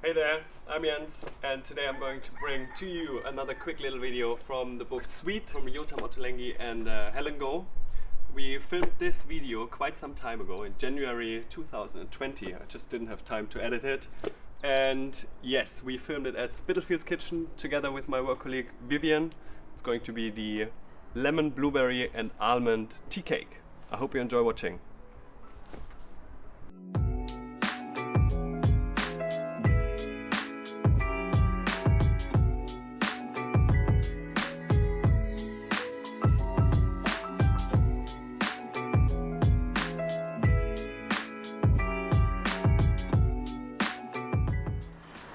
Hey there, I'm Jens, and today I'm going to bring to you another quick little video from the book Sweet from OTTOLENGHI and Helen Go. We filmed this video quite some time ago in January 2020. I just didn't have time to edit it. And yes, we filmed it at Spitalfields Kitchen together with my work colleague Vivien. It's going to be the lemon, blueberry and almond tea cake. I hope you enjoy watching.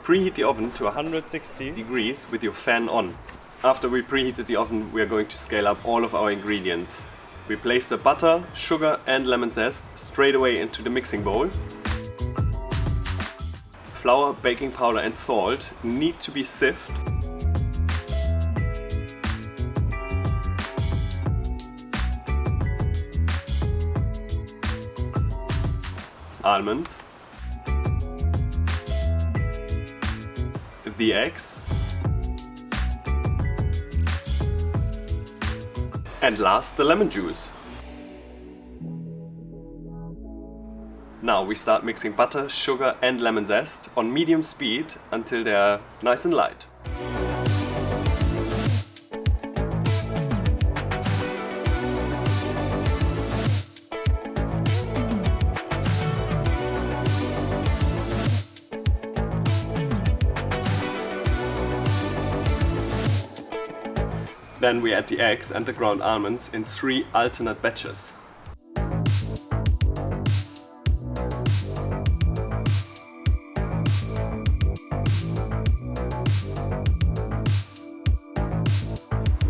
Preheat the oven to 160 degrees with your fan on. After we preheated the oven, we are going to scale up all of our ingredients. We place the butter, sugar and lemon zest straight away into the mixing bowl. Flour, baking powder and salt need to be sieved. Almonds. The eggs, and last the lemon juice. Now we start mixing butter, sugar and lemon zest on medium speed until they are nice and light. Then we add the eggs and the ground almonds in 3 alternate batches.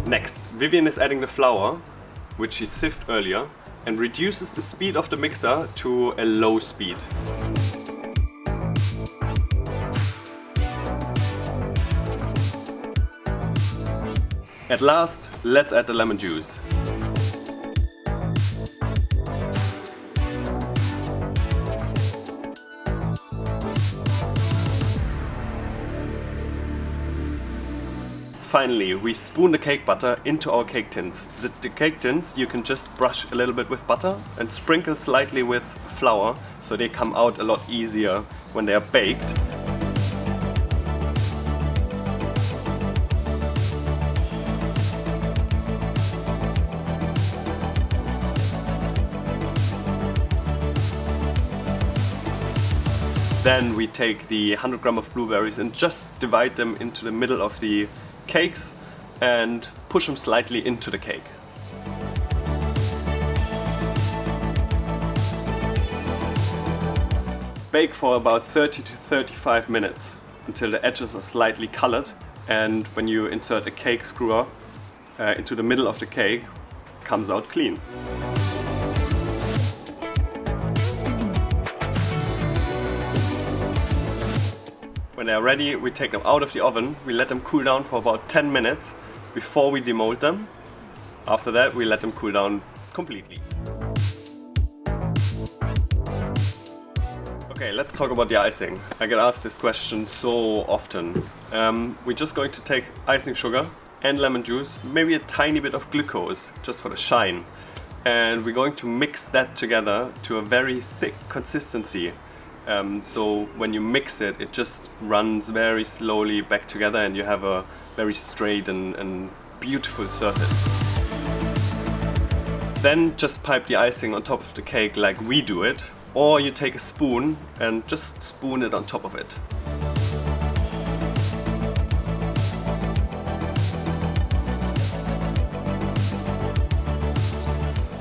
Next, Vivien is adding the flour, which she sieved earlier, and reduces the speed of the mixer to a low speed. At last, let's add the lemon juice. Finally, we spoon the cake batter into our cake tins. The cake tins you can just brush a little bit with butter and sprinkle slightly with flour so they come out a lot easier when they are baked. Then we take the 100 grams of blueberries and just divide them into the middle of the cakes and push them slightly into the cake. Bake for about 30 to 35 minutes until the edges are slightly colored, and when you insert a cake screwer into the middle of the cake, it comes out clean. When they are ready, we take them out of the oven, we let them cool down for about 10 minutes before we demold them. After that, we let them cool down completely. Okay, let's talk about the icing. I get asked this question so often. We're just going to take icing sugar and lemon juice, maybe a tiny bit of glucose, just for the shine. And we're going to mix that together to a very thick consistency. So when you mix it, it just runs very slowly back together and you have a very straight and beautiful surface. Then just pipe the icing on top of the cake like we do it, or you take a spoon and just spoon it on top of it.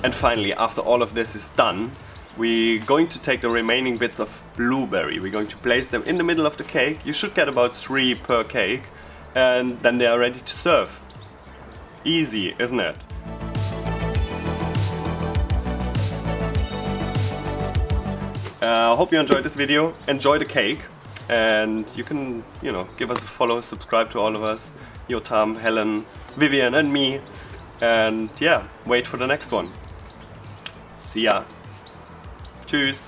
And finally, after all of this is done, we're going to take the remaining bits of blueberry. We're going to place them in the middle of the cake. You should get about 3 per cake, and then they are ready to serve. Easy, isn't it? I hope you enjoyed this video. Enjoy the cake, and you can, give us a follow, subscribe to all of us, Jotam, Helen, Vivien and me, and yeah, wait for the next one. See ya. Tschüss.